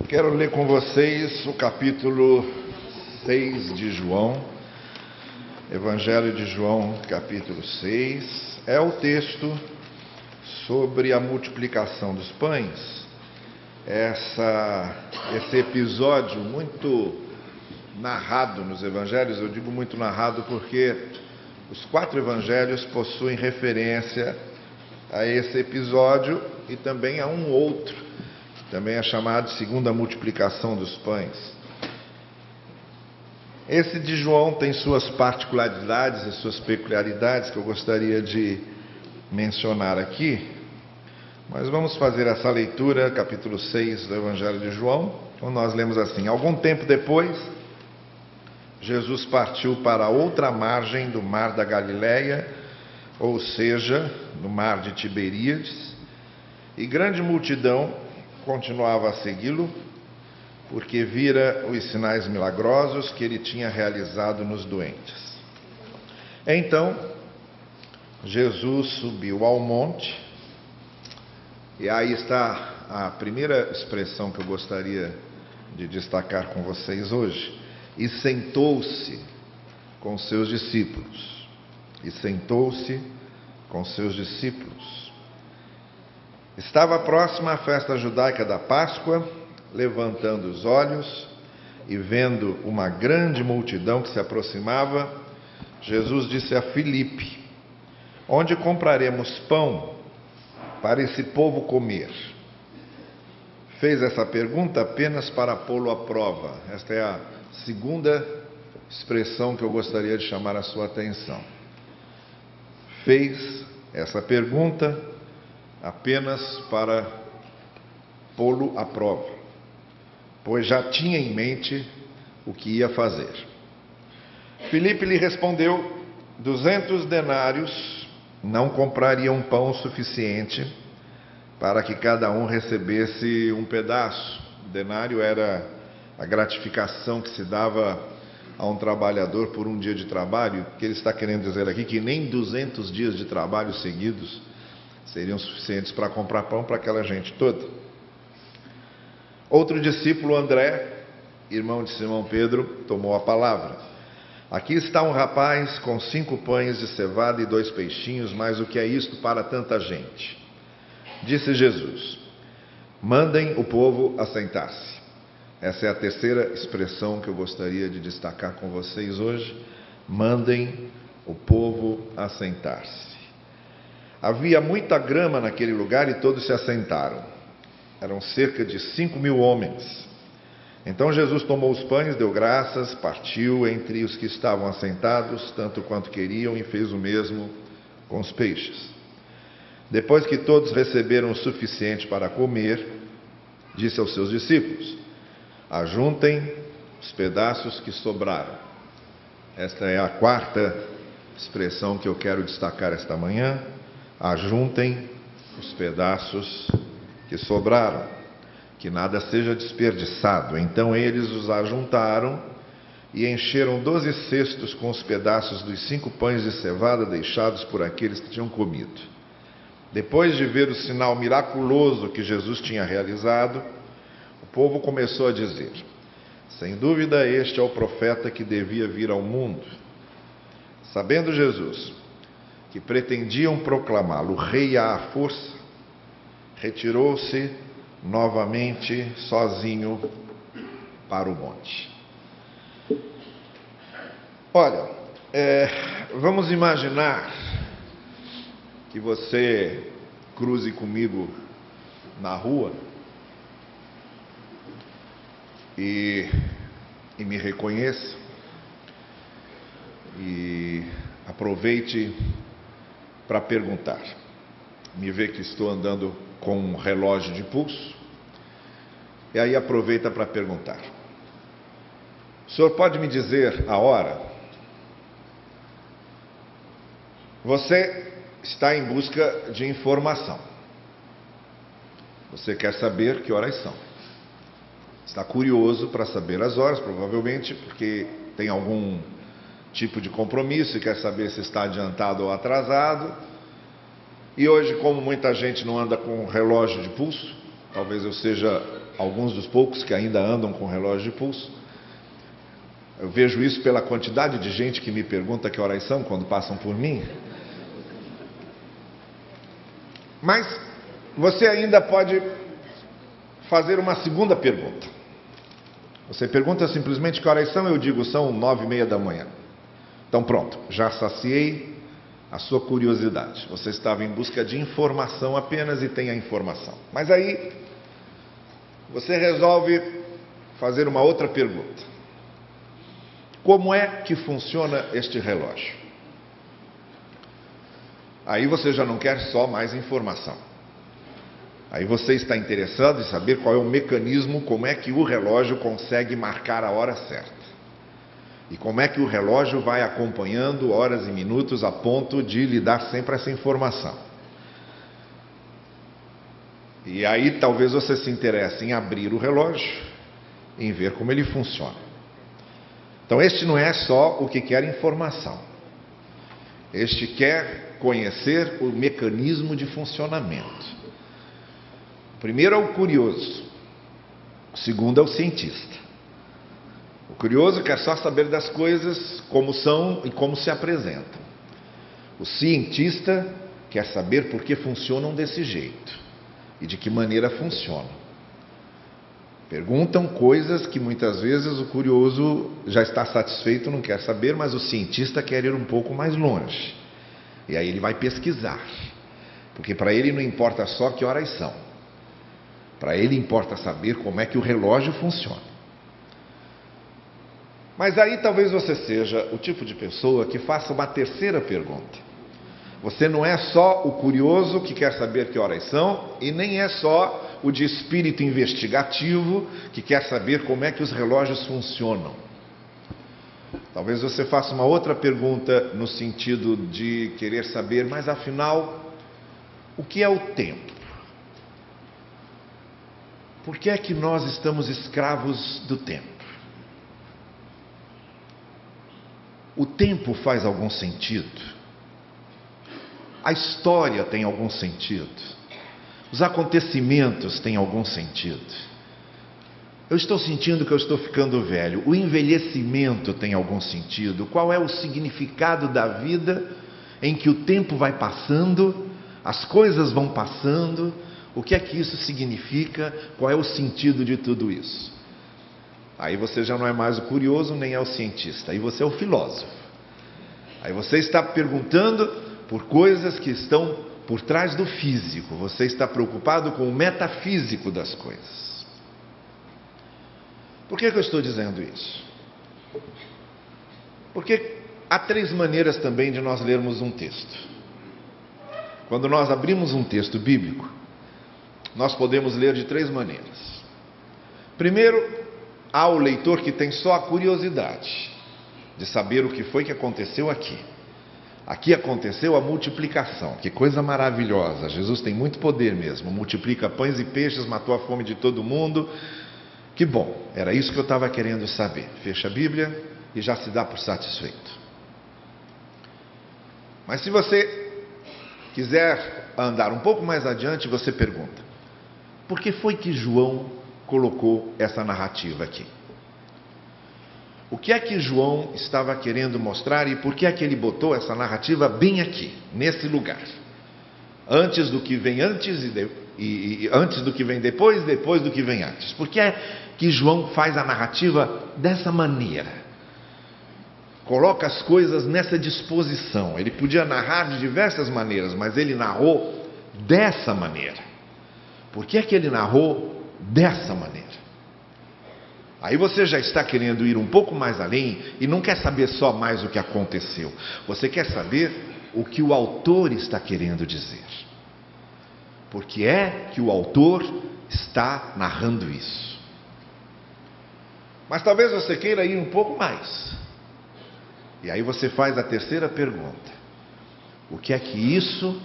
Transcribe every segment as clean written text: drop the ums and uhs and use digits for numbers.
Quero ler com vocês o capítulo 6 de João, Evangelho de João, capítulo 6. É o texto sobre a multiplicação dos pães. Esse episódio muito narrado nos evangelhos, eu digo muito narrado porque os 4 evangelhos possuem referência a esse episódio e também a um outro, que também é chamado segunda multiplicação dos pães. Esse de João tem suas particularidades e suas peculiaridades que eu gostaria de mencionar aqui, mas vamos fazer essa leitura, capítulo 6 do Evangelho de João, onde nós lemos assim: Algum tempo depois, Jesus partiu para outra margem do mar da Galileia, ou seja, no mar de Tiberíades, e grande multidão continuava a segui-lo, porque vira os sinais milagrosos que ele tinha realizado nos doentes. Então, Jesus subiu ao monte, e aí está a primeira expressão que eu gostaria de destacar com vocês hoje, e sentou-se com seus discípulos. E sentou-se com seus discípulos. Estava próxima a festa judaica da Páscoa. Levantando os olhos e vendo uma grande multidão que se aproximava, Jesus disse a Filipe: Onde compraremos pão para esse povo comer? Fez essa pergunta apenas para pô-lo à prova. Esta é a segunda expressão que eu gostaria de chamar a sua atenção. Fez essa pergunta apenas para pô-lo à prova, pois já tinha em mente o que ia fazer. Filipe lhe respondeu: 200 denários não comprariam pão suficiente para que cada um recebesse um pedaço. O denário era a gratificação que se dava a um trabalhador por um dia de trabalho, que ele está querendo dizer aqui que nem 200 dias de trabalho seguidos seriam suficientes para comprar pão para aquela gente toda. Outro discípulo, André, irmão de Simão Pedro, tomou a palavra. Aqui está um rapaz com 5 pães de cevada e 2 peixinhos, mas o que é isto para tanta gente? Disse Jesus: Mandem o povo assentar-se. Essa é a terceira expressão que eu gostaria de destacar com vocês hoje. Mandem o povo assentar-se. Havia muita grama naquele lugar e todos se assentaram. Eram cerca de 5.000 homens. Então Jesus tomou os pães, deu graças, partiu entre os que estavam assentados, tanto quanto queriam, e fez o mesmo com os peixes. Depois que todos receberam o suficiente para comer, disse aos seus discípulos: Ajuntem os pedaços que sobraram. Esta é a quarta expressão que eu quero destacar esta manhã. Ajuntem os pedaços que sobraram, que nada seja desperdiçado. Então eles os ajuntaram e encheram 12 cestos com os pedaços dos 5 pães de cevada deixados por aqueles que tinham comido. Depois de ver o sinal miraculoso que Jesus tinha realizado, o povo começou a dizer: Sem dúvida este é o profeta que devia vir ao mundo. Sabendo Jesus que pretendiam proclamá-lo rei à força, retirou-se novamente sozinho para o monte. Olha, vamos imaginar que você cruze comigo na rua e me reconheça e aproveite para perguntar. Me vê que estou andando com um relógio de pulso, e aí aproveita para perguntar: O senhor pode me dizer a hora? Você está em busca de informação. Você quer saber que horas são. Está curioso para saber as horas, provavelmente porque tem algum tipo de compromisso e quer saber se está adiantado ou atrasado. E hoje, como muita gente não anda com relógio de pulso, talvez eu seja alguns dos poucos que ainda andam com relógio de pulso. Eu vejo isso pela quantidade de gente que me pergunta que horas são quando passam por mim. Mas você ainda pode fazer uma segunda pergunta. Você pergunta simplesmente que horas são, eu digo, são 9:30 da manhã. Então pronto, já saciei a sua curiosidade. Você estava em busca de informação apenas e tem a informação. Mas aí você resolve fazer uma outra pergunta. Como é que funciona este relógio? Aí você já não quer só mais informação. Aí você está interessado em saber qual é o mecanismo, como é que o relógio consegue marcar a hora certa. E como é que o relógio vai acompanhando horas e minutos a ponto de lhe dar sempre essa informação. E aí talvez você se interesse em abrir o relógio, em ver como ele funciona. Então este não é só o que quer informação. Este quer conhecer o mecanismo de funcionamento. O primeiro é o curioso, o segundo é o cientista. O curioso quer só saber das coisas como são e como se apresentam. O cientista quer saber por que funcionam desse jeito e de que maneira funcionam. Perguntam coisas que muitas vezes o curioso já está satisfeito, não quer saber, mas o cientista quer ir um pouco mais longe. E aí ele vai pesquisar, porque para ele não importa só que horas são. Para ele importa saber como é que o relógio funciona. Mas aí talvez você seja o tipo de pessoa que faça uma terceira pergunta. Você não é só o curioso que quer saber que horas são, e nem é só o de espírito investigativo que quer saber como é que os relógios funcionam. Talvez você faça uma outra pergunta no sentido de querer saber, mas afinal, o que é o tempo? Por que é que nós estamos escravos do tempo? O tempo faz algum sentido? A história tem algum sentido? Os acontecimentos têm algum sentido? Eu estou sentindo que eu estou ficando velho. O envelhecimento tem algum sentido? Qual é o significado da vida em que o tempo vai passando, as coisas vão passando? O que é que isso significa? Qual é o sentido de tudo isso? Aí você já não é mais o curioso, nem é o cientista. Aí você é o filósofo. Aí você está perguntando por coisas que estão por trás do físico. Você está preocupado com o metafísico das coisas. Por que eu estou dizendo isso? Porque há três maneiras também de nós lermos um texto. Quando nós abrimos um texto bíblico, nós podemos ler de três maneiras. Primeiro, há o leitor que tem só a curiosidade de saber o que foi que aconteceu aqui. Aqui aconteceu a multiplicação, que coisa maravilhosa. Jesus tem muito poder mesmo, multiplica pães e peixes, matou a fome de todo mundo. Que bom, era isso que eu estava querendo saber. Fecha a Bíblia e já se dá por satisfeito. Mas se você quiser andar um pouco mais adiante, você pergunta: por que foi que João colocou essa narrativa aqui? O que é que João estava querendo mostrar e por que é que ele botou essa narrativa bem aqui, nesse lugar? Antes do que vem antes e antes do que vem depois, depois do que vem antes. Por que é que João faz a narrativa dessa maneira? Coloca as coisas nessa disposição. Ele podia narrar de diversas maneiras, mas ele narrou dessa maneira. Por que é que ele narrou dessa maneira? Aí você já está querendo ir um pouco mais além e não quer saber só mais o que aconteceu. Você quer saber o que o autor está querendo dizer. Por que é que o autor está narrando isso? Mas talvez você queira ir um pouco mais. E aí você faz a terceira pergunta: o que é que isso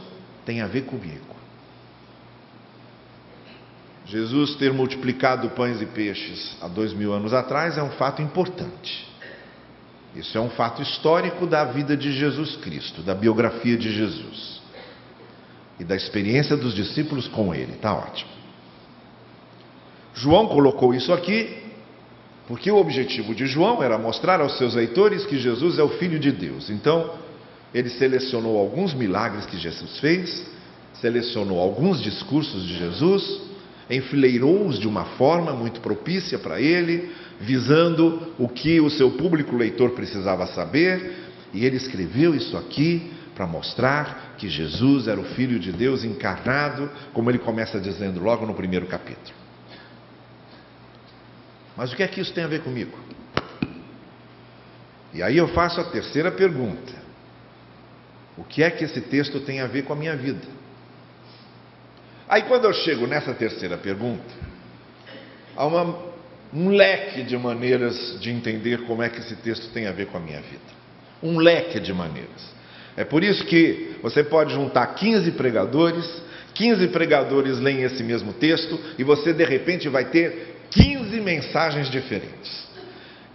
tem a ver comigo? Jesus ter multiplicado pães e peixes há 2000 anos atrás é um fato importante. Isso é um fato histórico da vida de Jesus Cristo, da biografia de Jesus e da experiência dos discípulos com ele. Está ótimo. João colocou isso aqui porque o objetivo de João era mostrar aos seus leitores que Jesus é o Filho de Deus. Então, ele selecionou alguns milagres que Jesus fez, selecionou alguns discursos de Jesus, enfileirou-os de uma forma muito propícia para ele, visando o que o seu público leitor precisava saber, e ele escreveu isso aqui para mostrar que Jesus era o Filho de Deus encarnado, como ele começa dizendo logo no primeiro capítulo. Mas o que é que isso tem a ver comigo? E aí eu faço a terceira pergunta: o que é que esse texto tem a ver com a minha vida? Aí quando eu chego nessa terceira pergunta, há um leque de maneiras de entender como é que esse texto tem a ver com a minha vida. Um leque de maneiras. É por isso que você pode juntar 15 pregadores leem esse mesmo texto, e você de repente vai ter 15 mensagens diferentes,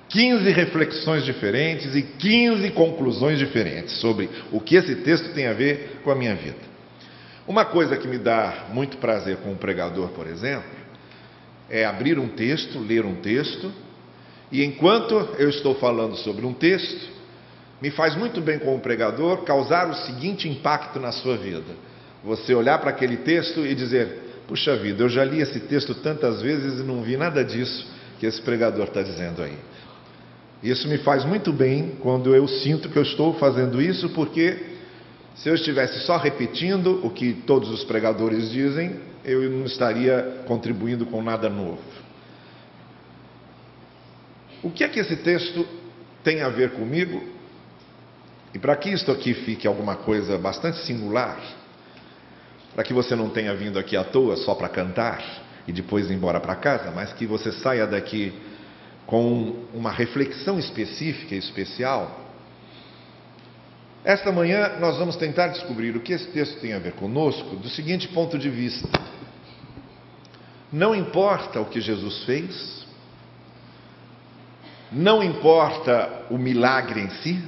15 reflexões diferentes e 15 conclusões diferentes sobre o que esse texto tem a ver com a minha vida. Uma coisa que me dá muito prazer com um pregador, por exemplo, é abrir um texto, ler um texto, e enquanto eu estou falando sobre um texto, me faz muito bem com o pregador causar o seguinte impacto na sua vida: você olhar para aquele texto e dizer: puxa vida, eu já li esse texto tantas vezes e não vi nada disso que esse pregador está dizendo aí. Isso me faz muito bem quando eu sinto que eu estou fazendo isso, porque se eu estivesse só repetindo o que todos os pregadores dizem, eu não estaria contribuindo com nada novo. O que é que esse texto tem a ver comigo? E para que isto aqui fique alguma coisa bastante singular, para que você não tenha vindo aqui à toa só para cantar e depois ir embora para casa, mas que você saia daqui com uma reflexão específica e especial. Esta manhã nós vamos tentar descobrir o que esse texto tem a ver conosco do seguinte ponto de vista: não importa o que Jesus fez, não importa o milagre em si,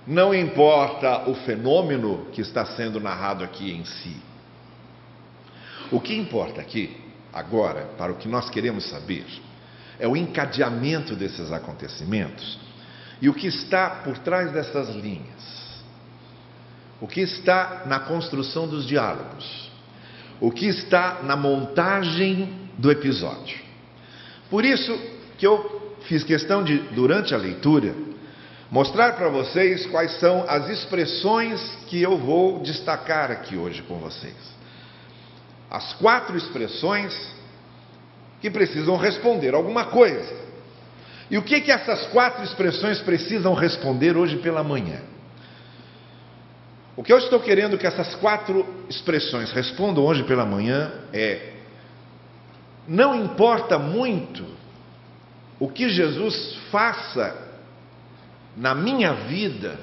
não importa o fenômeno que está sendo narrado aqui em si. O que importa aqui, agora, para o que nós queremos saber, é o encadeamento desses acontecimentos e o que está por trás dessas linhas. O que está na construção dos diálogos. O que está na montagem do episódio. Por isso que eu fiz questão de, durante a leitura, mostrar para vocês quais são as expressões que eu vou destacar aqui hoje com vocês. As 4 expressões que precisam responder alguma coisa. E o que essas 4 expressões precisam responder hoje pela manhã? O que eu estou querendo que essas 4 expressões respondam hoje pela manhã é: não importa muito o que Jesus faça na minha vida,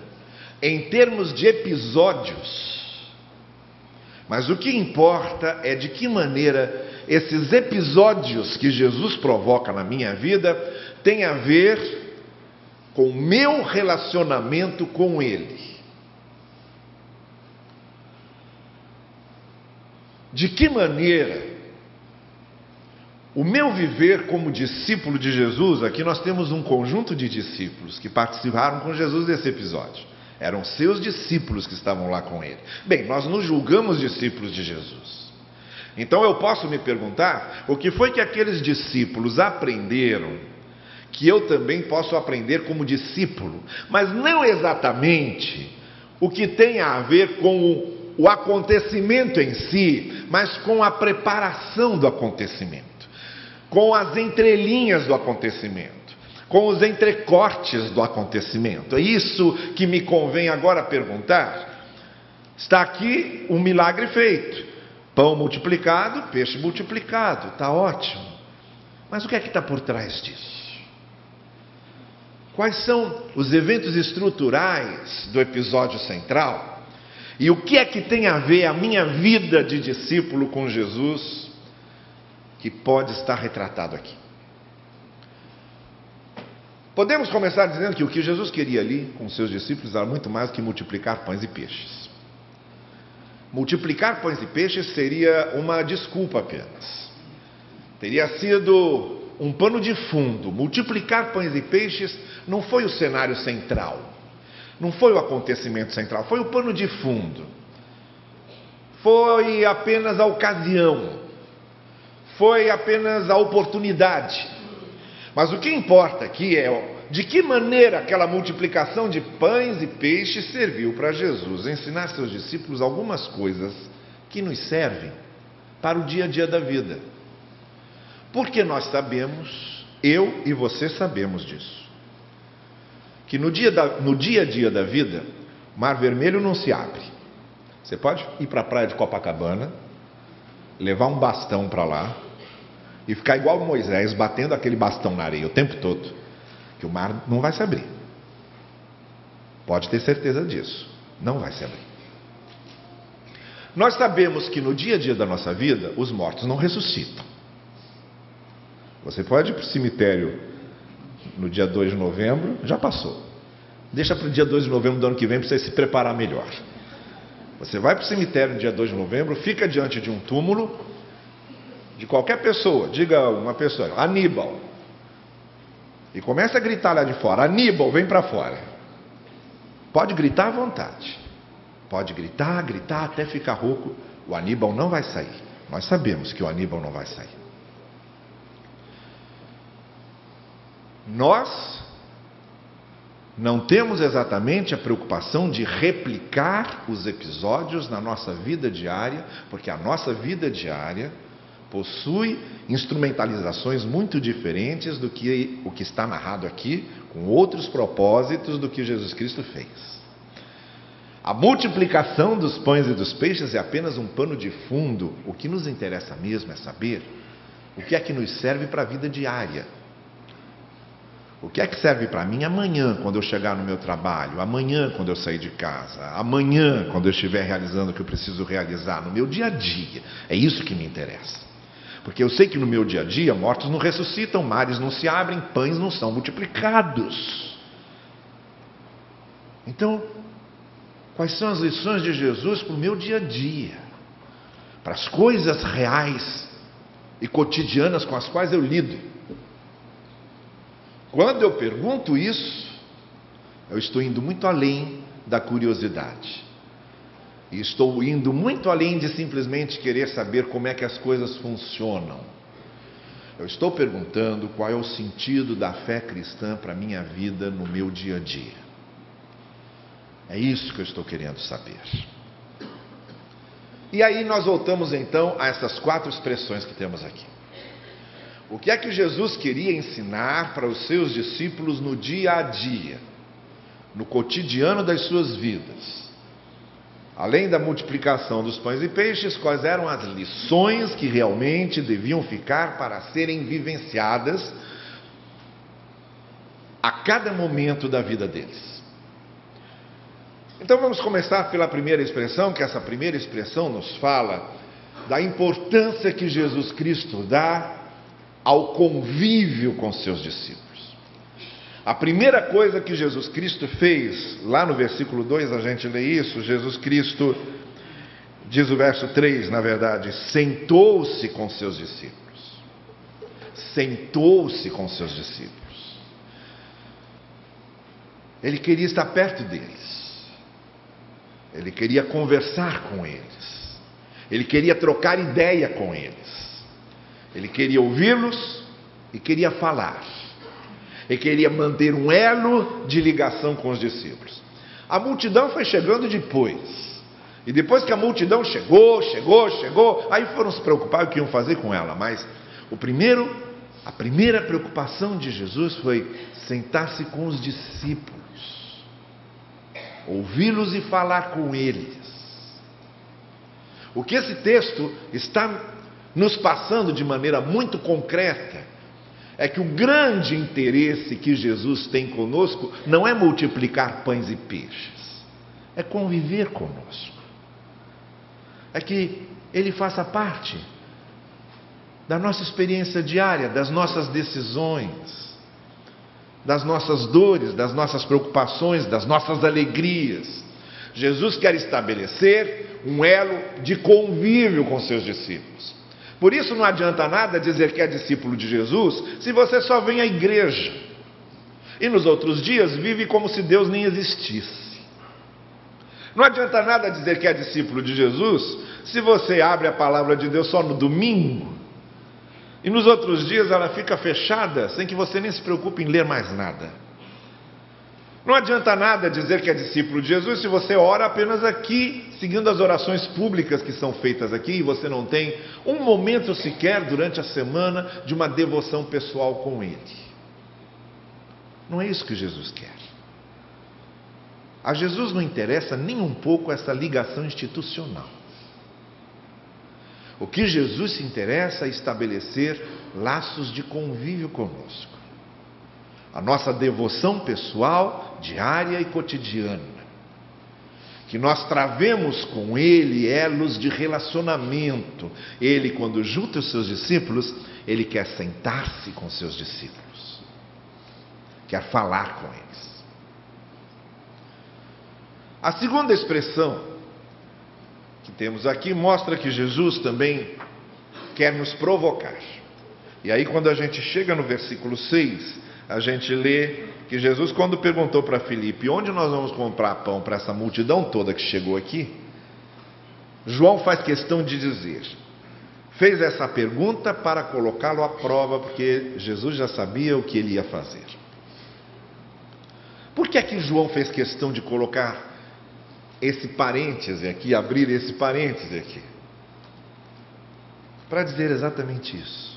em termos de episódios, mas o que importa é de que maneira esses episódios que Jesus provoca na minha vida têm a ver com o meu relacionamento com Ele. De que maneira o meu viver como discípulo de Jesus, aqui nós temos um conjunto de discípulos que participaram com Jesus desse episódio. Eram seus discípulos que estavam lá com ele. Bem, nós nos julgamos discípulos de Jesus. Então eu posso me perguntar, o que foi que aqueles discípulos aprenderam, que eu também posso aprender como discípulo, mas não exatamente o que tem a ver com o acontecimento em si, mas com a preparação do acontecimento. Com as entrelinhas do acontecimento, com os entrecortes do acontecimento. É isso que me convém agora perguntar. Está aqui um milagre feito: pão multiplicado, peixe multiplicado, está ótimo. Mas o que é que está por trás disso? Quais são os eventos estruturais do episódio central? E o que é que tem a ver a minha vida de discípulo com Jesus, que pode estar retratado aqui? Podemos começar dizendo que o que Jesus queria ali com seus discípulos era muito mais do que multiplicar pães e peixes. Multiplicar pães e peixes seria uma desculpa apenas. Teria sido um pano de fundo. Multiplicar pães e peixes não foi o cenário central, não foi o acontecimento central, foi o pano de fundo. Foi apenas a ocasião, foi apenas a oportunidade. Mas o que importa aqui é de que maneira aquela multiplicação de pães e peixes serviu para Jesus ensinar seus discípulos algumas coisas que nos servem para o dia a dia da vida. Porque nós sabemos, eu e você sabemos disso, que no dia a dia da vida, o Mar Vermelho não se abre. Você pode ir para a praia de Copacabana, levar um bastão para lá e ficar igual Moisés, batendo aquele bastão na areia o tempo todo, que o mar não vai se abrir. Pode ter certeza disso, não vai se abrir. Nós sabemos que no dia a dia da nossa vida, os mortos não ressuscitam. Você pode ir para o cemitério no dia 2 de novembro, já passou. Deixa para o dia 2 de novembro do ano que vem para você se preparar melhor. Você vai para o cemitério no dia 2 de novembro, fica diante de um túmulo de qualquer pessoa, diga uma pessoa, Aníbal, e começa a gritar lá de fora, Aníbal, vem para fora. Pode gritar à vontade, pode gritar até ficar rouco, o Aníbal não vai sair. Nós sabemos que o Aníbal não vai sair. Nós não temos exatamente a preocupação de replicar os episódios na nossa vida diária, porque a nossa vida diária possui instrumentalizações muito diferentes do que o que está narrado aqui, com outros propósitos do que Jesus Cristo fez. A multiplicação dos pães e dos peixes é apenas um pano de fundo. O que nos interessa mesmo é saber o que é que nos serve para a vida diária. O que é que serve para mim amanhã, quando eu chegar no meu trabalho, amanhã, quando eu sair de casa, amanhã, quando eu estiver realizando o que eu preciso realizar, no meu dia a dia. É isso que me interessa. Porque eu sei que no meu dia a dia, mortos não ressuscitam, mares não se abrem, pães não são multiplicados. Então, quais são as lições de Jesus para o meu dia a dia? Para as coisas reais e cotidianas com as quais eu lido. Quando eu pergunto isso, eu estou indo muito além da curiosidade. E estou indo muito além de simplesmente querer saber como é que as coisas funcionam. Eu estou perguntando qual é o sentido da fé cristã para a minha vida no meu dia a dia. É isso que eu estou querendo saber. E aí nós voltamos então a essas 4 expressões que temos aqui. O que é que Jesus queria ensinar para os seus discípulos no dia a dia, no cotidiano das suas vidas? Além da multiplicação dos pães e peixes, quais eram as lições que realmente deviam ficar para serem vivenciadas a cada momento da vida deles? Então vamos começar pela primeira expressão, que essa primeira expressão nos fala da importância que Jesus Cristo dá ao convívio com seus discípulos. A primeira coisa que Jesus Cristo fez, lá no versículo 2 a gente lê isso, Jesus Cristo, diz o verso 3, na verdade, sentou-se com seus discípulos. Sentou-se com seus discípulos. Ele queria estar perto deles. Ele queria conversar com eles. Ele queria trocar ideia com eles. Ele queria ouvi-los e queria falar. Ele queria manter um elo de ligação com os discípulos. A multidão foi chegando depois. E depois que a multidão chegou, aí foram se preocupar o que iam fazer com ela. Mas a primeira preocupação de Jesus foi sentar-se com os discípulos, ouvi-los e falar com eles. O que esse texto está nos passando de maneira muito concreta é que o grande interesse que Jesus tem conosco não é multiplicar pães e peixes, é conviver conosco, é que Ele faça parte da nossa experiência diária, das nossas decisões, das nossas dores, das nossas preocupações, das nossas alegrias. Jesus quer estabelecer um elo de convívio com seus discípulos. Por isso não adianta nada dizer que é discípulo de Jesus se você só vem à igreja e nos outros dias vive como se Deus nem existisse. Não adianta nada dizer que é discípulo de Jesus se você abre a palavra de Deus só no domingo e nos outros dias ela fica fechada sem que você nem se preocupe em ler mais nada. Não adianta nada dizer que é discípulo de Jesus se você ora apenas aqui, seguindo as orações públicas que são feitas aqui, e você não tem um momento sequer durante a semana de uma devoção pessoal com Ele. Não é isso que Jesus quer. A Jesus não interessa nem um pouco essa ligação institucional. O que Jesus se interessa é estabelecer laços de convívio conosco. A nossa devoção pessoal, diária e cotidiana. Que nós travemos com Ele elos de relacionamento. Ele, quando junta os seus discípulos, Ele quer sentar-se com seus discípulos. Quer falar com eles. A segunda expressão que temos aqui mostra que Jesus também quer nos provocar. E aí, quando a gente chega no versículo 6, a gente lê que Jesus, quando perguntou para Filipe onde nós vamos comprar pão para essa multidão toda que chegou aqui, João faz questão de dizer, fez essa pergunta para colocá-lo à prova, porque Jesus já sabia o que ele ia fazer. Por que é que João fez questão de colocar esse parêntese aqui, abrir esse parêntese aqui? Para dizer exatamente isso.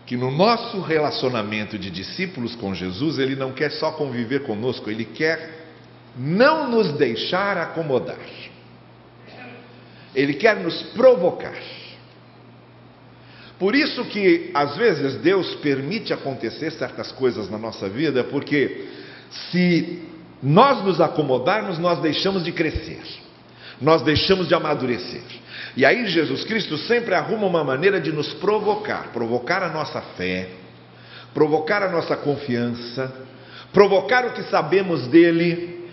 Que no nosso relacionamento de discípulos com Jesus, Ele não quer só conviver conosco, Ele quer não nos deixar acomodar. Ele quer nos provocar. Por isso que, às vezes, Deus permite acontecer certas coisas na nossa vida, porque se nós nos acomodarmos, nós deixamos de crescer, nós deixamos de amadurecer. E aí Jesus Cristo sempre arruma uma maneira de nos provocar, provocar a nossa fé, provocar a nossa confiança, provocar o que sabemos dele.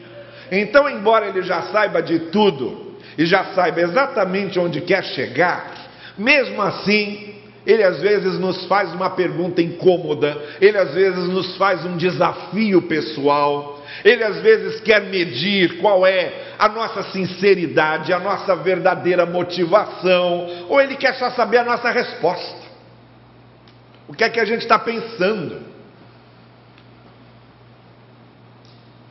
Então, embora ele já saiba de tudo e já saiba exatamente onde quer chegar, mesmo assim, ele às vezes nos faz uma pergunta incômoda, ele às vezes nos faz um desafio pessoal, ele às vezes quer medir qual é a nossa sinceridade, a nossa verdadeira motivação, ou ele quer só saber a nossa resposta. O que é que a gente está pensando?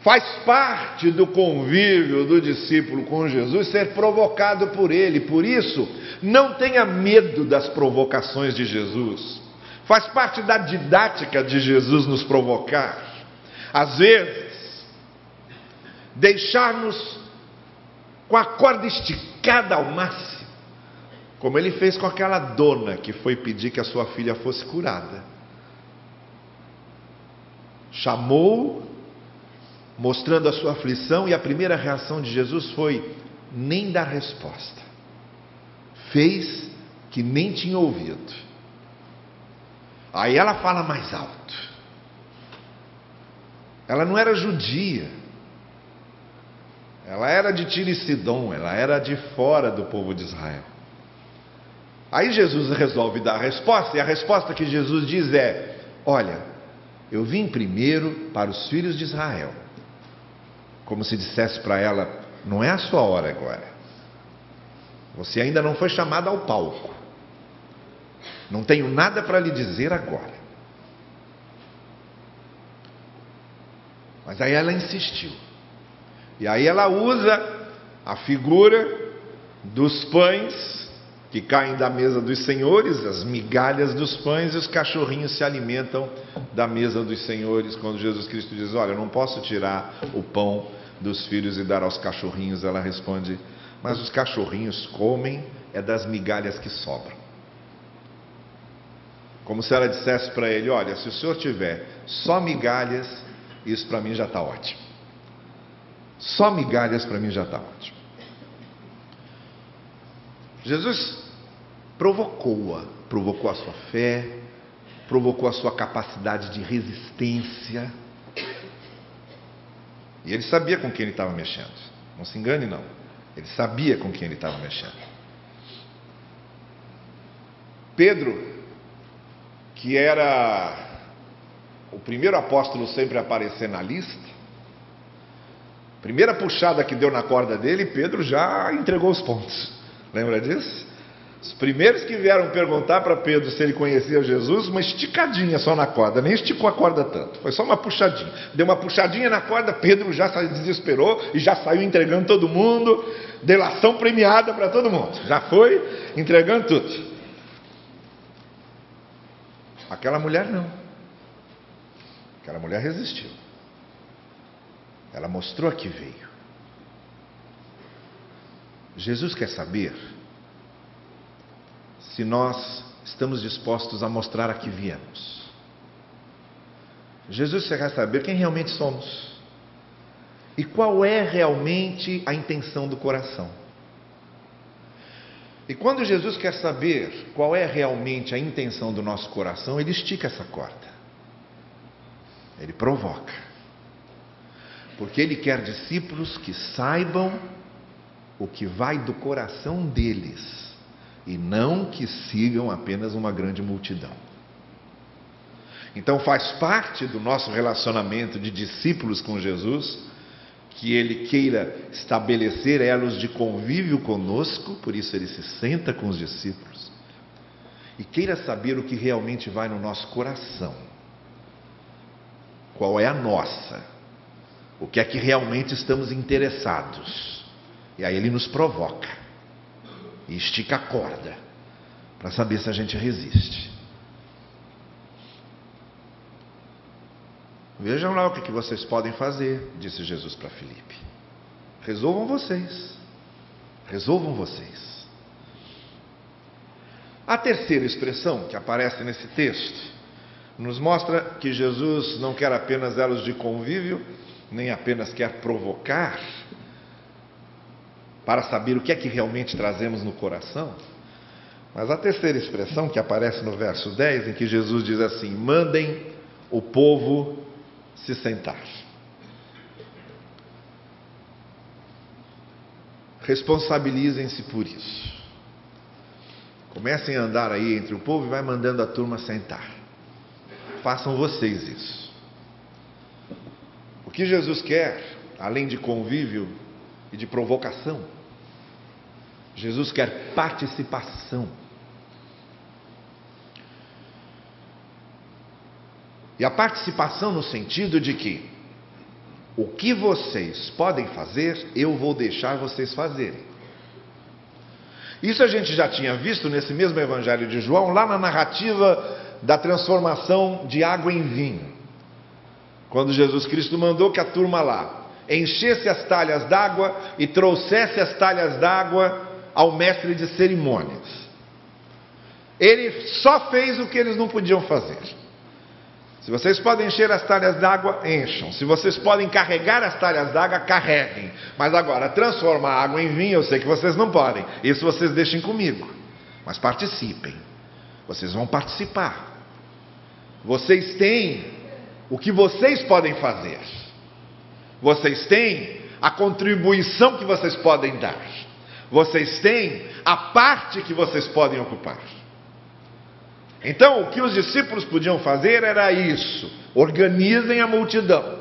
Faz parte do convívio do discípulo com Jesus ser provocado por ele. Por isso, não tenha medo das provocações de Jesus. Faz parte da didática de Jesus nos provocar. Às vezes, deixar-nos com a corda esticada ao máximo, como ele fez com aquela dona que foi pedir que a sua filha fosse curada. Chamou, mostrando a sua aflição, e a primeira reação de Jesus foi nem dar resposta. Fez que nem tinha ouvido. Aí ela fala mais alto. Ela não era judia. Ela era de Tiro e Sidom, ela era de fora do povo de Israel. Aí Jesus resolve dar a resposta, e a resposta que Jesus diz é: olha, eu vim primeiro para os filhos de Israel. Como se dissesse para ela: não é a sua hora agora. Você ainda não foi chamada ao palco. Não tenho nada para lhe dizer agora. Mas aí ela insistiu. E aí ela usa a figura dos pães que caem da mesa dos senhores, as migalhas dos pães, e os cachorrinhos se alimentam da mesa dos senhores. Quando Jesus Cristo diz: olha, eu não posso tirar o pão dos filhos e dar aos cachorrinhos, ela responde: mas os cachorrinhos comem é das migalhas que sobram. Como se ela dissesse para ele: olha, se o senhor tiver só migalhas, isso para mim já está ótimo. Só migalhas para mim já está ótimo. Jesus provocou-a, provocou a sua fé, provocou a sua capacidade de resistência. E ele sabia com quem ele estava mexendo. Não se engane, não. Ele sabia com quem ele estava mexendo. Pedro, que era o primeiro apóstolo sempre a aparecer na lista, primeira puxada que deu na corda dele, Pedro já entregou os pontos. Lembra disso? Os primeiros que vieram perguntar para Pedro se ele conhecia Jesus, uma esticadinha só na corda, nem esticou a corda tanto, foi só uma puxadinha. Deu uma puxadinha na corda, Pedro já se desesperou e já saiu entregando todo mundo, delação premiada para todo mundo, já foi entregando tudo. Aquela mulher não, aquela mulher resistiu, ela mostrou a que veio. Jesus quer saber se nós estamos dispostos a mostrar a que viemos. Jesus quer saber quem realmente somos e qual é realmente a intenção do coração. E quando Jesus quer saber qual é realmente a intenção do nosso coração, ele estica essa corda, ele provoca, porque ele quer discípulos que saibam o que vai do coração deles e não que sigam apenas uma grande multidão. Então faz parte do nosso relacionamento de discípulos com Jesus que ele queira estabelecer elos de convívio conosco, por isso ele se senta com os discípulos e queira saber o que realmente vai no nosso coração, qual é a nossa, o que é que realmente estamos interessados. E aí ele nos provoca e estica a corda para saber se a gente resiste. Vejam lá o que vocês podem fazer, disse Jesus para Filipe. Resolvam vocês. Resolvam vocês. A terceira expressão que aparece nesse texto nos mostra que Jesus não quer apenas elos de convívio, nem apenas quer provocar para saber o que é que realmente trazemos no coração. Mas a terceira expressão que aparece no verso 10, em que Jesus diz assim: mandem o povo se sentar. Responsabilizem-se por isso. Comecem a andar aí entre o povo e vai mandando a turma sentar. Façam vocês isso. O que Jesus quer, além de convívio e de provocação, Jesus quer participação. E a participação no sentido de que o que vocês podem fazer, eu vou deixar vocês fazerem. Isso a gente já tinha visto nesse mesmo Evangelho de João, lá na narrativa da transformação de água em vinho. Quando Jesus Cristo mandou que a turma lá enchesse as talhas d'água e trouxesse as talhas d'água ao mestre de cerimônias. Ele só fez o que eles não podiam fazer. Se vocês podem encher as talhas d'água, encham. Se vocês podem carregar as talhas d'água, carreguem. Mas agora, transformar água em vinho, eu sei que vocês não podem. Isso vocês deixem comigo. Mas participem. Vocês vão participar. Vocês têm o que vocês podem fazer. Vocês têm a contribuição que vocês podem dar. Vocês têm a parte que vocês podem ocupar. Então, o que os discípulos podiam fazer era isso: organizem a multidão,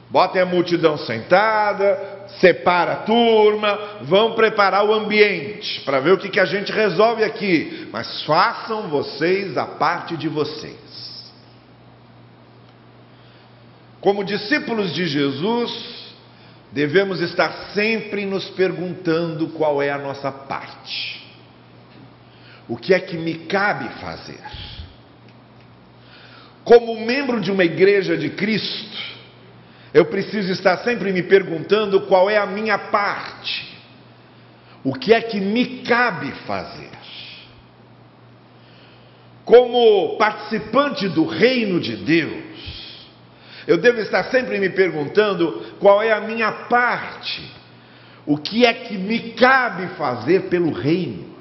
botem a multidão sentada, separa a turma, vão preparar o ambiente para ver o que a gente resolve aqui, mas façam vocês a parte de vocês. Como discípulos de Jesus, devemos estar sempre nos perguntando qual é a nossa parte. O que é que me cabe fazer? Como membro de uma igreja de Cristo, eu preciso estar sempre me perguntando qual é a minha parte. O que é que me cabe fazer? Como participante do reino de Deus, eu devo estar sempre me perguntando qual é a minha parte. O que é que me cabe fazer pelo reino?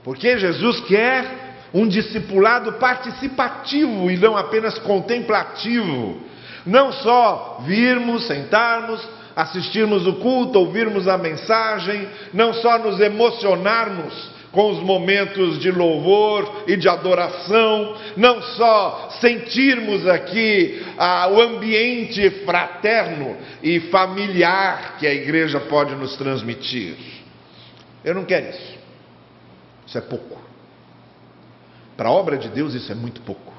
Porque Jesus quer um discipulado participativo e não apenas contemplativo. Não só virmos, sentarmos, assistirmos o culto, ouvirmos a mensagem, não só nos emocionarmos com os momentos de louvor e de adoração, não só sentirmos aqui o ambiente fraterno e familiar que a igreja pode nos transmitir. Eu não quero isso. Isso é pouco. Para a obra de Deus isso é muito pouco.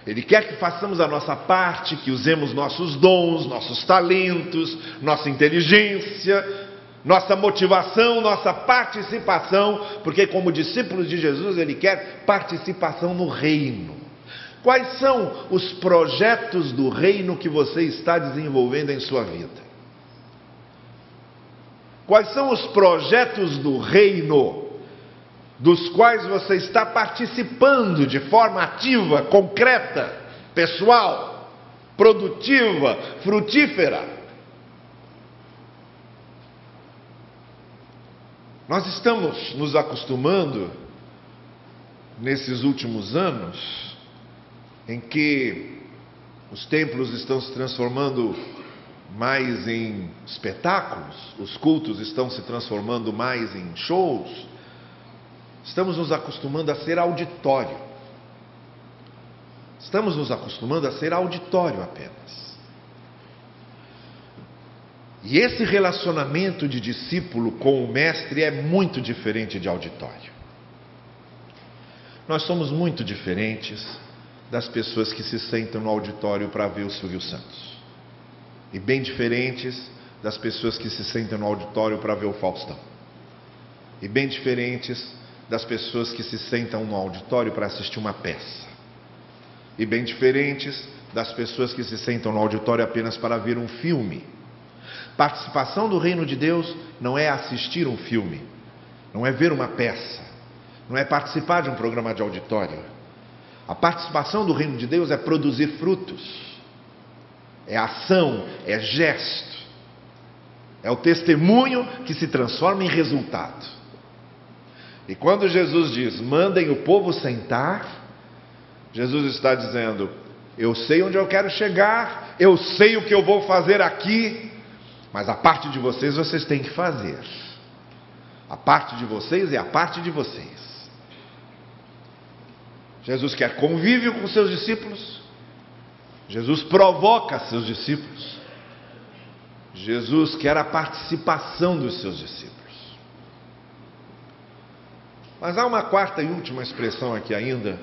Ele quer que façamos a nossa parte, que usemos nossos dons, nossos talentos, nossa inteligência, nossa motivação, nossa participação, porque como discípulos de Jesus, Ele quer participação no reino. Quais são os projetos do reino que você está desenvolvendo em sua vida? Quais são os projetos do reino dos quais você está participando de forma ativa, concreta, pessoal, produtiva, frutífera? Nós estamos nos acostumando, nesses últimos anos, em que os templos estão se transformando mais em espetáculos, os cultos estão se transformando mais em shows, estamos nos acostumando a ser auditório. Estamos nos acostumando a ser auditório apenas. E esse relacionamento de discípulo com o mestre é muito diferente de auditório. Nós somos muito diferentes das pessoas que se sentam no auditório para ver o Silvio Santos. E bem diferentes das pessoas que se sentam no auditório para ver o Faustão. E bem diferentes das pessoas que se sentam no auditório para assistir uma peça. E bem diferentes das pessoas que se sentam no auditório apenas para ver um filme. Participação do reino de Deus não é assistir um filme, não é ver uma peça, não é participar de um programa de auditório. A participação do reino de Deus é produzir frutos, é ação, é gesto, é o testemunho que se transforma em resultado. E quando Jesus diz, mandem o povo sentar, Jesus está dizendo, eu sei onde eu quero chegar, eu sei o que eu vou fazer aqui, mas a parte de vocês, vocês têm que fazer. A parte de vocês é a parte de vocês. Jesus quer convívio com seus discípulos. Jesus provoca seus discípulos. Jesus quer a participação dos seus discípulos. Mas há uma quarta e última expressão aqui ainda,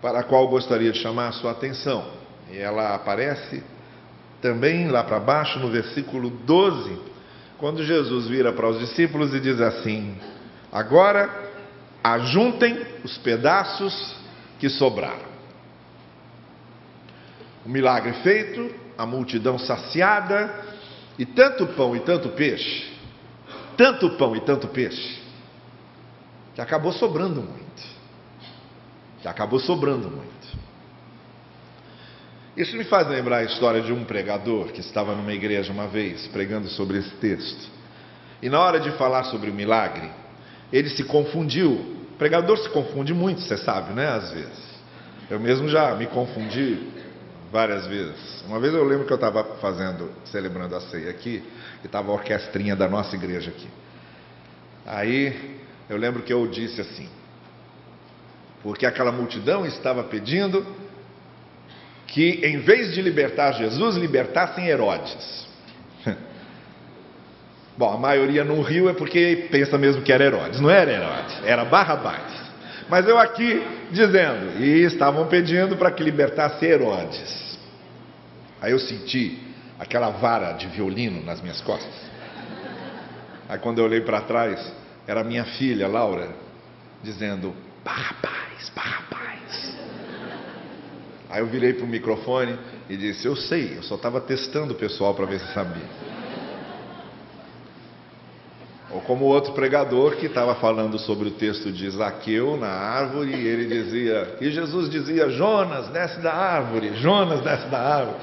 para a qual eu gostaria de chamar a sua atenção. E ela aparece também lá para baixo, no versículo 12, quando Jesus vira para os discípulos e diz assim, agora ajuntem os pedaços que sobraram. O milagre feito, a multidão saciada, e tanto pão e tanto peixe, que acabou sobrando muito. Isso me faz lembrar a história de um pregador que estava numa igreja uma vez, pregando sobre esse texto. E na hora de falar sobre o milagre, ele se confundiu. O pregador se confunde muito, você sabe, né? Às vezes. Eu mesmo já me confundi várias vezes. Uma vez eu lembro que eu estava celebrando a ceia aqui, e estava a orquestrinha da nossa igreja aqui. Aí eu lembro que eu disse assim, porque aquela multidão estava pedindo que em vez de libertar Jesus, libertassem Herodes. Bom, a maioria não riu é porque pensa mesmo que era Herodes. Não era Herodes, era Barrabás. Mas eu aqui dizendo, e estavam pedindo para que libertasse Herodes. Aí eu senti aquela vara de violino nas minhas costas. Aí quando eu olhei para trás, era minha filha, Laura, dizendo, Barrabás, Barrabás. Aí eu virei para o microfone e disse, eu sei, eu só estava testando o pessoal para ver se sabia. Ou como outro pregador que estava falando sobre o texto de Zaqueu na árvore, e ele dizia, e Jesus dizia, Jonas, desce da árvore, Jonas, desce da árvore.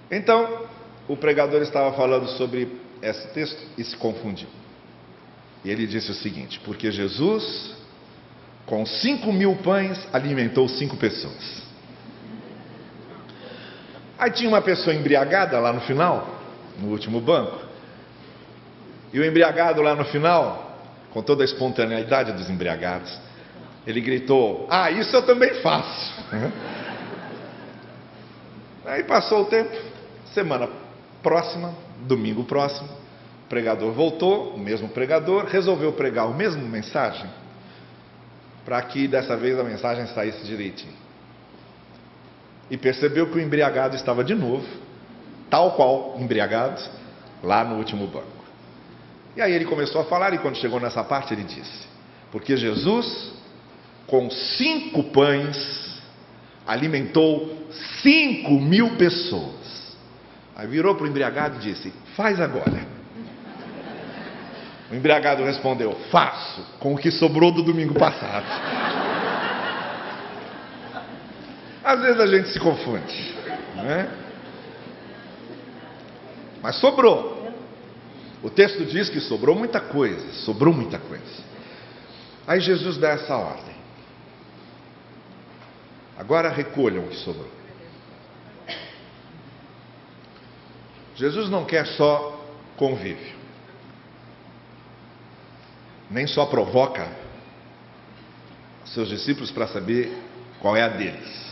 Então, o pregador estava falando sobre esse texto e se confundiu. E ele disse o seguinte, porque Jesus, com 5.000 pães, alimentou 5 pessoas. Aí tinha uma pessoa embriagada lá no final, no último banco, E o embriagado lá no final, com toda a espontaneidade dos embriagados, ele gritou: "Ah, isso eu também faço." Aí passou o tempo, semana próxima, domingo próximo, o pregador voltou, o mesmo pregador, resolveu pregar a mesma mensagem, para que dessa vez a mensagem saísse direitinho. E percebeu que o embriagado estava de novo, tal qual embriagado, lá no último banco. E aí ele começou a falar, e quando chegou nessa parte ele disse: porque Jesus, com 5 pães, alimentou 5.000 pessoas. Aí virou para o embriagado e disse: faz agora. O embriagado respondeu: faço, com o que sobrou do domingo passado. Às vezes a gente se confunde, né? Mas sobrou. O texto diz que sobrou muita coisa, sobrou muita coisa. Aí Jesus dá essa ordem: agora recolham o que sobrou. Jesus não quer só convívio, nem só provoca seus discípulos para saber qual é a deles.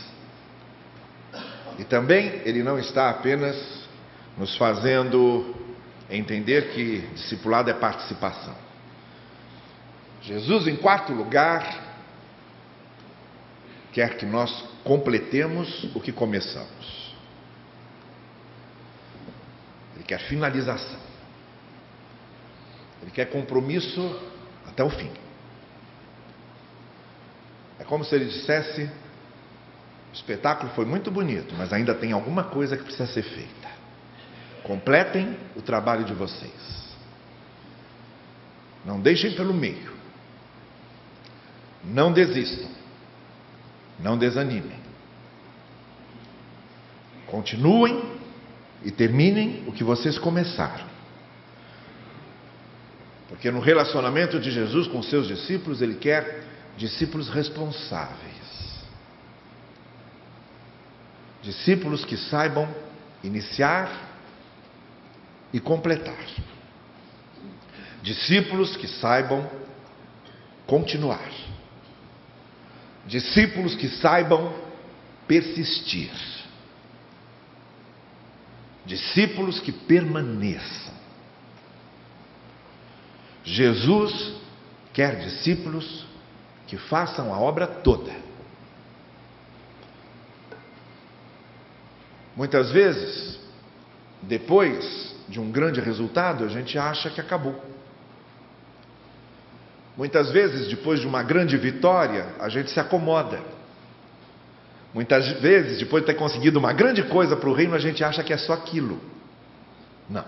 E também ele não está apenas nos fazendo entender que discipulado é participação. Jesus, em quarto lugar, quer que nós completemos o que começamos. Ele quer finalização. Ele quer compromisso até o fim. É como se ele dissesse: o espetáculo foi muito bonito, mas ainda tem alguma coisa que precisa ser feita. Completem o trabalho de vocês. Não deixem pelo meio. Não desistam. Não desanimem. Continuem e terminem o que vocês começaram. Porque no relacionamento de Jesus com seus discípulos, ele quer discípulos responsáveis. Discípulos que saibam iniciar e completar. Discípulos que saibam continuar. Discípulos que saibam persistir. Discípulos que permaneçam. Jesus quer discípulos que façam a obra toda. Muitas vezes, depois de um grande resultado, a gente acha que acabou. Muitas vezes, depois de uma grande vitória, a gente se acomoda. Muitas vezes, depois de ter conseguido uma grande coisa para o reino, a gente acha que é só aquilo. Não.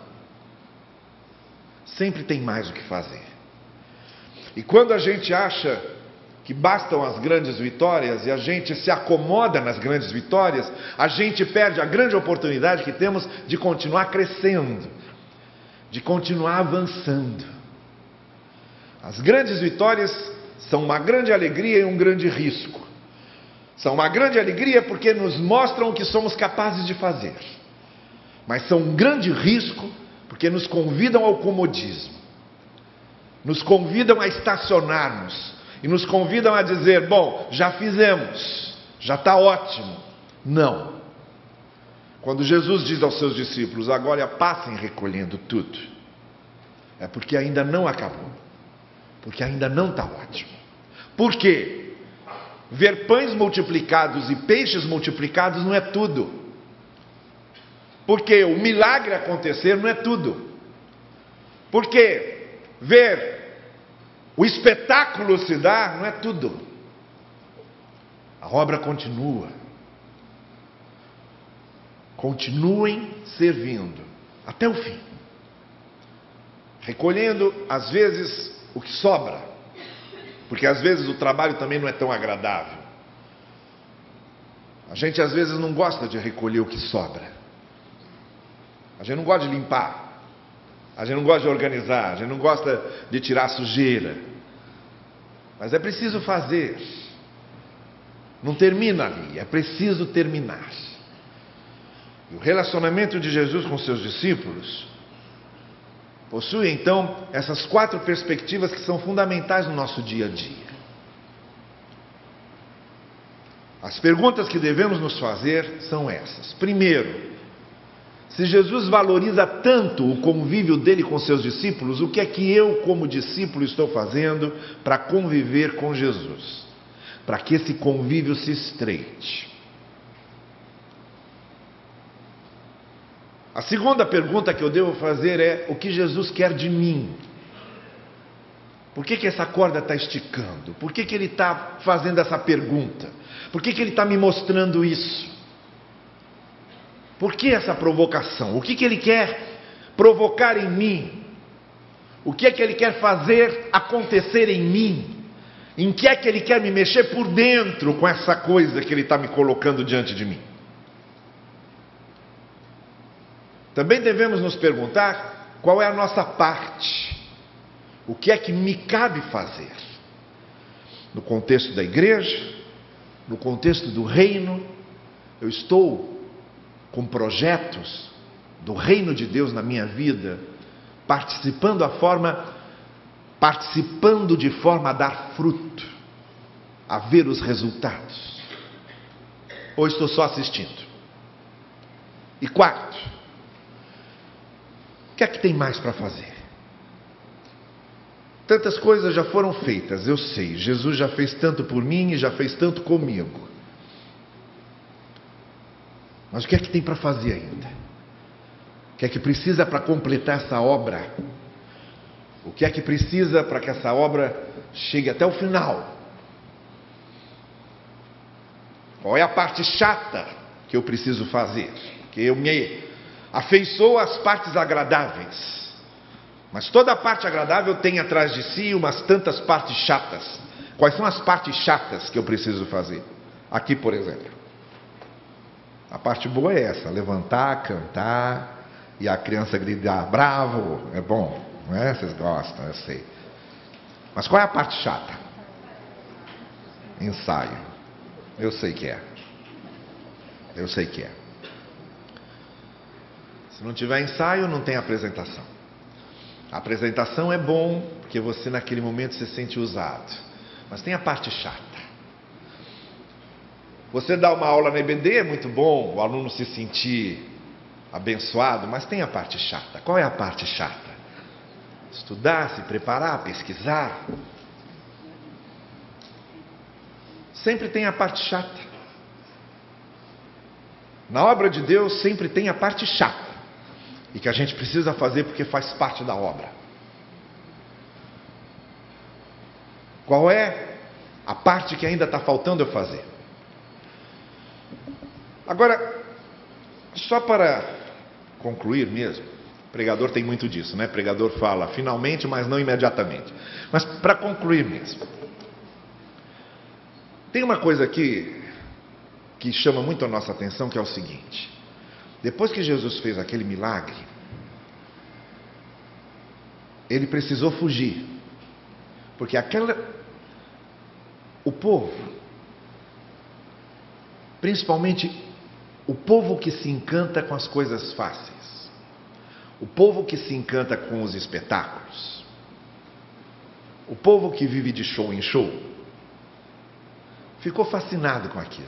Sempre tem mais o que fazer. E quando a gente acha que bastam as grandes vitórias e a gente se acomoda nas grandes vitórias, a gente perde a grande oportunidade que temos de continuar crescendo, de continuar avançando. As grandes vitórias são uma grande alegria e um grande risco. São uma grande alegria porque nos mostram o que somos capazes de fazer, mas são um grande risco porque nos convidam ao comodismo, nos convidam a estacionarmos e nos convidam a dizer: bom, já fizemos, já está ótimo. Não. Quando Jesus diz aos seus discípulos: agora passem recolhendo tudo, é porque ainda não acabou, porque ainda não está ótimo. Por quê? Ver pães multiplicados e peixes multiplicados não é tudo. Porque o milagre acontecer não é tudo. Porque ver o espetáculo se dar não é tudo. A obra continua. Continuem servindo até o fim, recolhendo às vezes o que sobra, porque às vezes o trabalho também não é tão agradável. A gente às vezes não gosta de recolher o que sobra. A gente não gosta de limpar. A gente não gosta de organizar. A gente não gosta de tirar a sujeira. Mas é preciso fazer. Não termina ali, é preciso terminar. E o relacionamento de Jesus com seus discípulos Possui então essas 4 perspectivas que são fundamentais no nosso dia a dia. As perguntas que devemos nos fazer são essas. Primeiro, se Jesus valoriza tanto o convívio dele com seus discípulos, o que é que eu, como discípulo, estou fazendo para conviver com Jesus? Para que esse convívio se estreite. A segunda pergunta que eu devo fazer é: o que Jesus quer de mim? Por que essa corda está esticando? Por que ele está fazendo essa pergunta? Por que ele está me mostrando isso? Por que essa provocação? O que ele quer provocar em mim? O que é que ele quer fazer acontecer em mim? Em que é que ele quer me mexer por dentro com essa coisa que ele está me colocando diante de mim? Também devemos nos perguntar qual é a nossa parte. O que é que me cabe fazer? No contexto da igreja, no contexto do reino, eu estou com projetos do reino de Deus na minha vida, participando de forma a dar fruto, a ver os resultados. Ou estou só assistindo? E quarto, o que é que tem mais para fazer? Tantas coisas já foram feitas, eu sei. Jesus já fez tanto por mim e já fez tanto comigo. Mas o que é que tem para fazer ainda? O que é que precisa para completar essa obra? O que é que precisa para que essa obra chegue até o final? Qual é a parte chata que eu preciso fazer? Que eu me afeiçoo às partes agradáveis. Mas toda parte agradável tem atrás de si umas tantas partes chatas. Quais são as partes chatas que eu preciso fazer? Aqui, por exemplo. A parte boa é essa: levantar, cantar e a criança gritar bravo. É bom, não é? Vocês gostam, eu sei. Mas qual é a parte chata? Ensaio. Eu sei que é. Eu sei que é. Se não tiver ensaio, não tem apresentação. A apresentação é bom, porque você naquele momento se sente usado. Mas tem a parte chata. Você dá uma aula na EBD, é muito bom, o aluno se sentir abençoado, mas tem a parte chata. Qual é a parte chata? Estudar, se preparar, pesquisar. Sempre tem a parte chata. Na obra de Deus sempre tem a parte chata. E que a gente precisa fazer porque faz parte da obra. Qual é a parte que ainda está faltando eu fazer? Agora, só para concluir mesmo, o pregador tem muito disso, né? O pregador fala finalmente, mas não imediatamente. Mas para concluir mesmo, tem uma coisa aqui que chama muito a nossa atenção, que é o seguinte: depois que Jesus fez aquele milagre, ele precisou fugir, porque o povo, principalmente o povo que se encanta com as coisas fáceis, o povo que se encanta com os espetáculos, o povo que vive de show em show, ficou fascinado com aquilo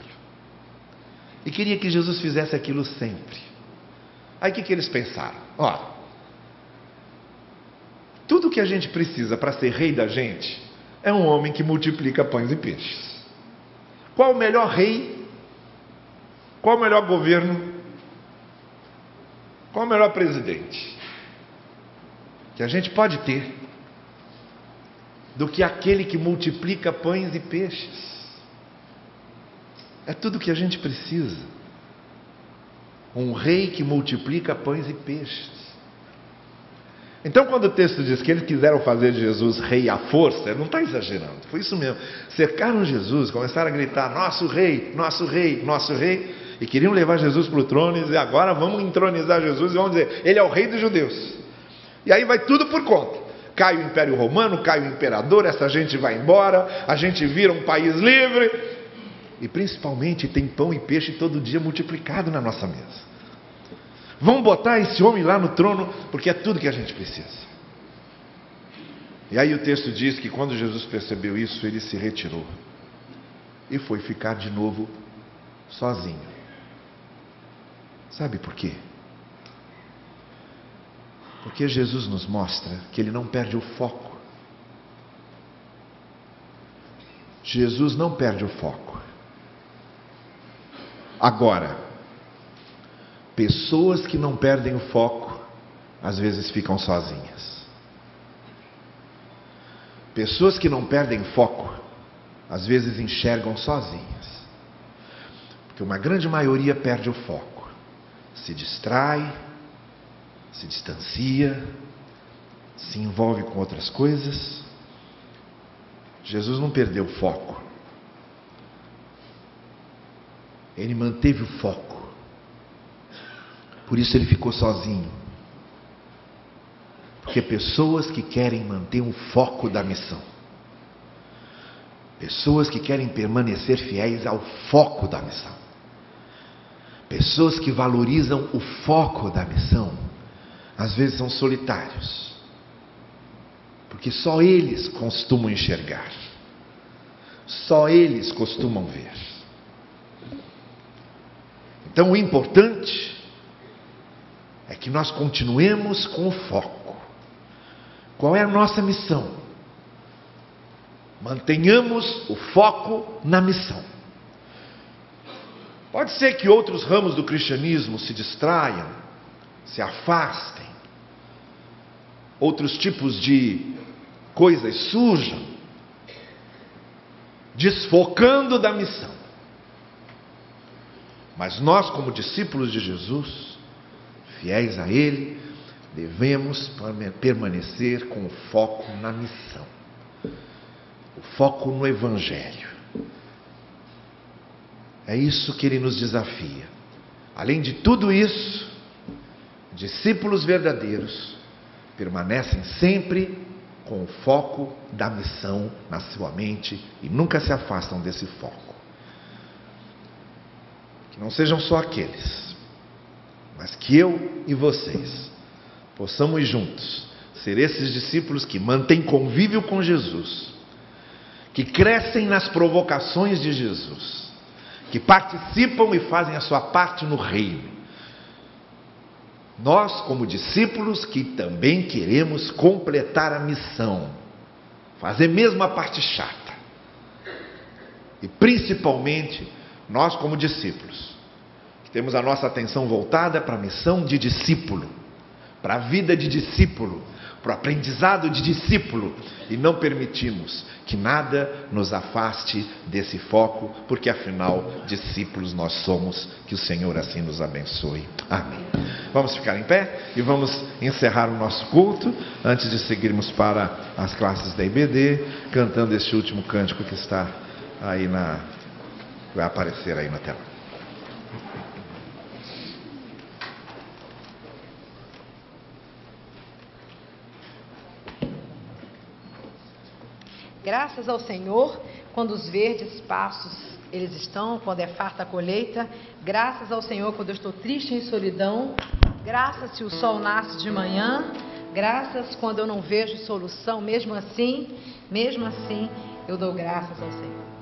e queria que Jesus fizesse aquilo sempre. Aí o que eles pensaram? Tudo que a gente precisa para ser rei da gente é um homem que multiplica pães e peixes. Qual o melhor rei? Qual o melhor governo? Qual o melhor presidente que a gente pode ter do que aquele que multiplica pães e peixes? É tudo que a gente precisa. Um rei que multiplica pães e peixes. Então, quando o texto diz que eles quiseram fazer de Jesus rei à força, ele não está exagerando. Foi isso mesmo. Cercaram Jesus, começaram a gritar: nosso rei, nosso rei, nosso rei. E queriam levar Jesus para o trono e dizer: agora vamos entronizar Jesus e vamos dizer, ele é o rei dos judeus. E aí vai tudo por conta. Cai o Império Romano, cai o imperador, essa gente vai embora, a gente vira um país livre. E principalmente tem pão e peixe todo dia multiplicado na nossa mesa. Vamos botar esse homem lá no trono, porque é tudo que a gente precisa. E aí o texto diz que quando Jesus percebeu isso, ele se retirou e foi ficar de novo sozinho. Sabe por quê? Porque Jesus nos mostra que ele não perde o foco. Jesus não perde o foco. Agora, pessoas que não perdem o foco, às vezes ficam sozinhas. Pessoas que não perdem foco, às vezes enxergam sozinhas. Porque uma grande maioria perde o foco. Se distrai, se distancia, se envolve com outras coisas. Jesus não perdeu o foco. Ele manteve o foco. Por isso ele ficou sozinho. Porque pessoas que querem manter o foco da missão, pessoas que querem permanecer fiéis ao foco da missão, pessoas que valorizam o foco da missão, às vezes são solitários. Porque só eles costumam enxergar. Só eles costumam ver. Então o importante é que nós continuemos com o foco. Qual é a nossa missão? Mantenhamos o foco na missão. Pode ser que outros ramos do cristianismo se distraiam, se afastem, outros tipos de coisas surjam, desfocando da missão. Mas nós, como discípulos de Jesus, fiéis a Ele, devemos permanecer com o foco na missão, o foco no Evangelho. É isso que Ele nos desafia. Além de tudo isso, discípulos verdadeiros permanecem sempre com o foco da missão na sua mente e nunca se afastam desse foco. Que não sejam só aqueles, mas que eu e vocês possamos juntos ser esses discípulos que mantêm convívio com Jesus, que crescem nas provocações de Jesus, que participam e fazem a sua parte no reino. Nós, como discípulos, que também queremos completar a missão, fazer mesmo a parte chata. E principalmente, nós como discípulos, que temos a nossa atenção voltada para a missão de discípulo, para a vida de discípulo, para o aprendizado de discípulo, e não permitimos que nada nos afaste desse foco, porque afinal, discípulos nós somos. Que o Senhor assim nos abençoe. Amém. Vamos ficar em pé e vamos encerrar o nosso culto, antes de seguirmos para as classes da IBD, cantando este último cântico que está aí vai aparecer aí na tela. Graças ao Senhor, quando os verdes pastos eles estão, quando é farta a colheita. Graças ao Senhor, quando eu estou triste em solidão. Graças se o sol nasce de manhã. Graças quando eu não vejo solução. Mesmo assim, eu dou graças ao Senhor.